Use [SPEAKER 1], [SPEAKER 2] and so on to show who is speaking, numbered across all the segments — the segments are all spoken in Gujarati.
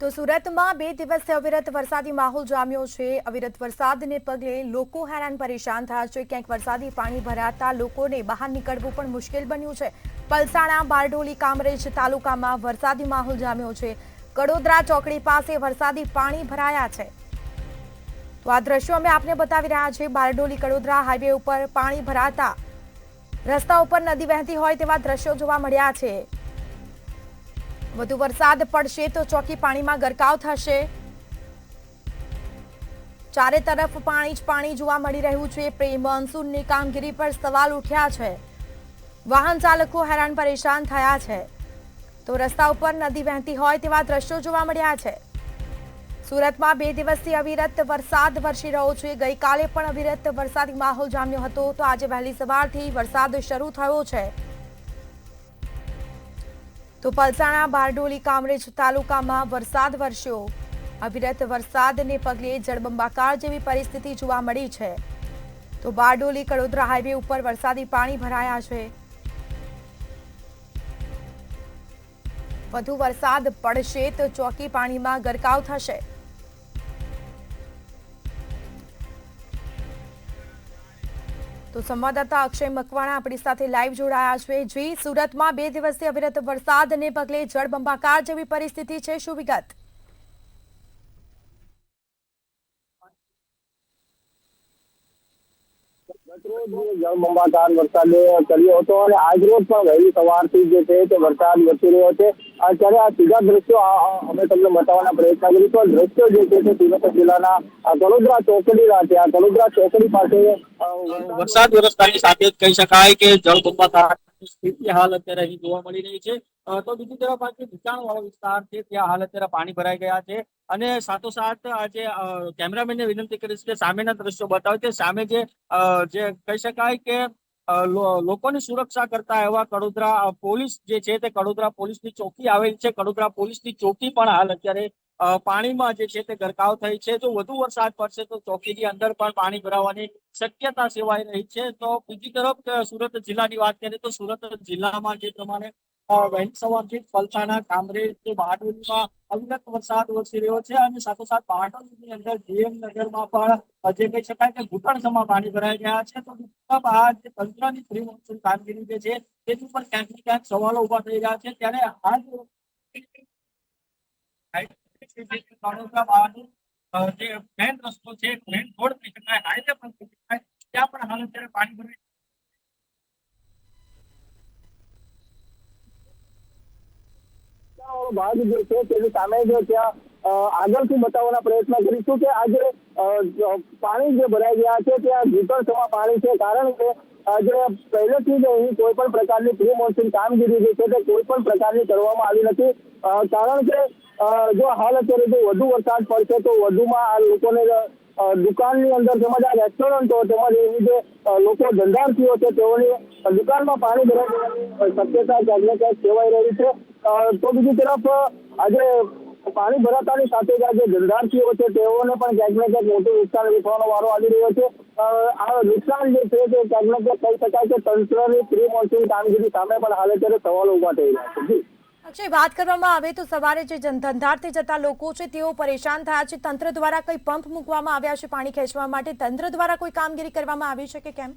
[SPEAKER 1] તો સુરતમાં 2 દિવસથી અવિરત વરસાદી માહોલ જામ્યો છે। અવિરત વરસાદને પગલે લોકો હેરાન પરેશાન થયા છે। ક્યાંક વરસાદી પાણી ભરાતા લોકોને બહાર નીકળવું પણ મુશ્કેલ બન્યું છે। પલસાણા, બારડોલી, કામરેજ તાલુકામાં વરસાદી માહોલ જામ્યો છે। કડોદરા ચોકડી પાસે વરસાદી પાણી ભરાયા છે। તો આ દ્રશ્યો અમે આપને બતાવી રહ્યા છીએ। બારડોલી કડોદરા હાઈવે ઉપર પાણી ભરાતા રસ્તા ઉપર નદી વહેતી હોય તેવા દ્રશ્યો જોવા મળ્યા છે। વધુ વરસાદ પડશે તો ચોકી પાણીમાં ગરકાવ થશે। ચારે તરફ પાણી જ પાણી જોવા મળી રહ્યું છે। પ્રી મોન્સૂનની કામગીરી પર સવાલ ઉઠ્યા છે। વાહન ચાલકો હેરાન પરેશાન થયા છે। તો રસ્તા ઉપર નદી વહેતી હોય તેવા દ્રશ્યો જોવા મળ્યા છે। સુરતમાં 2 દિવસથી અવિરત વરસાદ વરસી રહ્યો છે। ગઈકાલે પણ અવિરત વરસાદી માહોલ જામ્યો હતો, તો આજે વહેલી સવારથી વરસાદ શરૂ થયો છે। તો પલસાણા, બારડોલી, કામરેજ તાલુકામાં વરસાદ વરસ્યો। અવિરત વરસાદને પગલે જળબંબાકાર જેવી પરિસ્થિતિ જોવા મળી છે। તો બારડોલી કડોદરા હાઈવે ઉપર વરસાદી પાણી ભરાયા છે। વધુ વરસાદ પડશે તો ચોકી પાણીમાં ગરકાવ થશે। તો સંવાદદાતા અક્ષય મકવાણા આપણી સાથે લાઈવ જોડાયા છે। જી, સુરતમાં 2 દિવસથી અવિરત વરસાદને પગલે જળબંબાકાર જેવી પરિસ્થિતિ છે, શું વિગત?
[SPEAKER 2] જળબંબાકાર વરસાદ કર્યો હતો અને આજરોજ પણ વહેલી સવારથી જે છે તે વરસાદ વરસી રહ્યો છે। અત્યારે આ સીધા દ્રશ્યો અમે તમને બતાવવાના પ્રયત્ન કરીશું। દ્રશ્યો જે છે તે સુરત જિલ્લાના કડોદરા ચોકડીના છે। આ કડોદરા ચોકડી પાસે
[SPEAKER 3] વરસાદ વરસતાની સાથે જ કહી શકાય કે જળબંબાકારની સ્થિતિ હાલ અત્યારે અહીં જોવા મળી રહી છે। તો બીજી તરફ આજે નીચાણવાળો વિસ્તાર છે ત્યાં હાલ અત્યારે પાણી ભરાઈ ગયા છે અને સાથોસાથ આજે કેમેરામેનને વિનંતી કરીશ કે સામેના દ્રશ્યો બતાવે છે। સામે જે કહી શકાય કે લોકોની સુરક્ષા કરતા એવા કડોદરા પોલીસ જે છે તે કડોદરા પોલીસની ચોકી આવેલી છે। કડોદરા પોલીસની ચોકી પણ હાલ અત્યારે પાણીમાં જે છે તે ગરકાવ થઈ છે। જો વધુ વરસાદ પડશે તો ચોકીની અંદર પણ પાણી ભરાવાની શક્યતા સેવાઈ રહી છે। તો બીજી તરફ સુરત જિલ્લાની વાત કરીએ તો સુરત જિલ્લામાં જે પ્રમાણે વહેલી સવારથી પલસાણા, કામરેજ, બારડોલીમાં અવિરત વરસાદ વરસી રહ્યો છે અને સાથોસાથ બારડોલીની અંદર જીએમ નગરમાં પણ જે કહી શકાય કે ઘૂંટણસમાં પાણી ભરાઈ ગયા છે। તો આ જે તંત્રની પ્રી મોન્સૂન કામગીરી જે છે તેની પર ક્યાંક ને ક્યાંક સવાલો ઉભા થઈ રહ્યા છે। ત્યારે હાલ જે મેન રસ્તો છે, મેન રોડ કહી શકાય, હાઈવે પણ કહી શકાય, ત્યાં પણ હાલ અત્યારે પાણી ભરાય
[SPEAKER 2] ભાગ જે છે તેની સામે જો ત્યાં આગળથી બતાવવાના પ્રયત્ન કરીશું કે આજે પાણી જે ભરાઈ ગયા છે ત્યાં ઘૂંટણસમાં પાણી છે। કારણ કે આજે પહેલેથી જ અહીં કોઈ પણ પ્રકારની પ્રી મોન્સૂન કામગીરી જે છે તે કોઈ પણ પ્રકારની કરવામાં આવી નથી। કારણ કે જો હાલ અત્યારે જો વધુ વરસાદ પડશે તો વધુમાં આ લોકોને દુકાનની અંદર તેમજ આ રેસ્ટોરન્ટો તેમજ એવી જે લોકો ધંધાર્થીઓ છે તેઓની દુકાનમાં પાણી ભરાઈ જવાની શક્યતા ક્યાંક ને ક્યાંક સેવાઈ રહી છે। તો બીજી તરફ આજે પાણી ભરાતાની સાથે જ આજે ધંધાર્થીઓ છે તેઓને પણ ક્યાંક ને ક્યાંક મોટું નુકસાન વેઠવાનો વારો આવી રહ્યો છે। આ નુકસાન જે છે તે ક્યાંક ને ક્યાંક કહી શકાય કે તંત્રની પ્રી મોન્સૂન કામગીરી સામે પણ હાલ અત્યારે સવાલો ઉભા થઈ રહ્યા છે।
[SPEAKER 1] અક્ષય, વાત કરવામાં આવે તો સવારે જે ધંધાર્થે જતા લોકો છે તેઓ પરેશાન થયા છે। તંત્ર દ્વારા કોઈ પંપ મૂકવામાં આવ્યા છે પાણી ખેંચવા માટે? તંત્ર દ્વારા કોઈ કામગીરી કરવામાં આવી છે કે કેમ?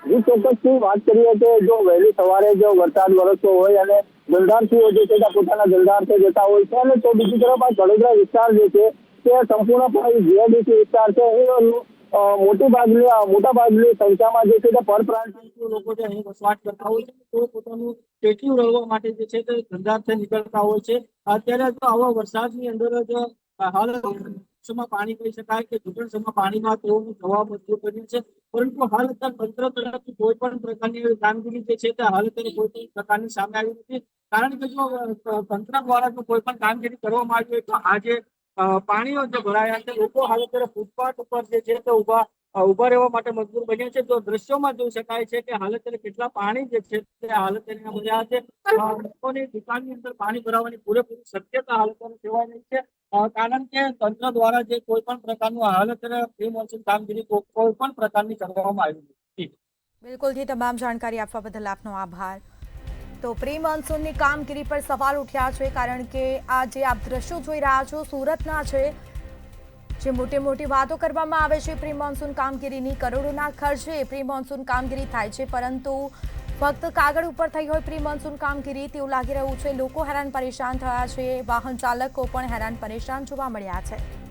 [SPEAKER 2] જી, ચોક્કસથી વાત કરીએ કે જો વહેલી સવારે જો વરસાદ વરસતો હોય અને ધંધાર્થીઓ જે છે પોતાના ધંધાર્થે જતા હોય છે અને તો બીજી તરફ આ કડોદરા વિસ્તાર જે છે તે સંપૂર્ણપણે જીઆઈડીસી વિસ્તાર છે। અહીં મોટા ભાગની સંખ્યામાં જે છે તે પરપ્રાંતીય
[SPEAKER 3] લોકો જે અહીં વસવાટ કરતા હોય છે તો પોતાનું ટેક્યું રહેવા માટે જે છે તે ધંધાર્થે નીકળતા હોય છે। અત્યારે જો આવા વરસાદની અંદર જ હાલ પાણી કહી શકાય કે ઘૂંટણસમાં પાણીમાં તેઓનું જવાબ મજબૂર બન્યું છે। પરંતુ હાલ અત્યારે તંત્ર તરફથી કોઈ પણ પ્રકારની કામગીરી જે છે તે હાલ અત્યારે કોઈ પણ પ્રકારની સામે આવી નથી। કારણ કે જો તંત્ર દ્વારા જો કોઈ પણ કામગીરી કરવામાં આવી હોય તો આજે પાણીઓ જે ભરાયા છે લોકો હાલ અત્યારે ફૂટપાથ ઉપર જે છે તે ઉભા રહેવા માટે મજબૂર બન્યા છે। તો દ્રશ્યોમાં જોઈ શકાય છે કે હાલ અત્યારે કેટલા પાણી જે છે તે હાલ અત્યારે ભર્યા છે। લોકોની દુકાનની અંદર પાણી ભરાવાની પૂરેપૂરી શક્યતા હાલ અત્યારે સેવાઈ રહી છે। કારણ કે તંત્ર દ્વારા જે કોઈ પણ પ્રકારનું હાલ અત્યારે પ્રી મોન્સૂન કામગીરી કોઈ પણ પ્રકારની કરવામાં આવી નથી।
[SPEAKER 1] બિલકુલ, તમામ જાણકારી આપવા બદલ આપનો આભાર। તો પ્રી મોન્સૂનની કામગીરી પર સવાલ ઉઠ્યા છે, કારણ કે આ જે આપ દ્રશ્યો જોઈ રહ્યા છો સુરતના છે, જે મોટી વાતો કરવામાં આવે છે પ્રી મોન્સૂન કામગીરીની, કરોડોના ખર્ચે પ્રી મોન્સૂન કામગીરી થાય છે, પરંતુ ફક્ત કાગળ ઉપર થઈ હોય પ્રી મોન્સૂન કામગીરી તેવું લાગી રહ્યું છે. લોકો હેરાન પરેશાન થયા છે, વાહન ચાલકો પણ હેરાન પરેશાન જોવા મળ્યા છે.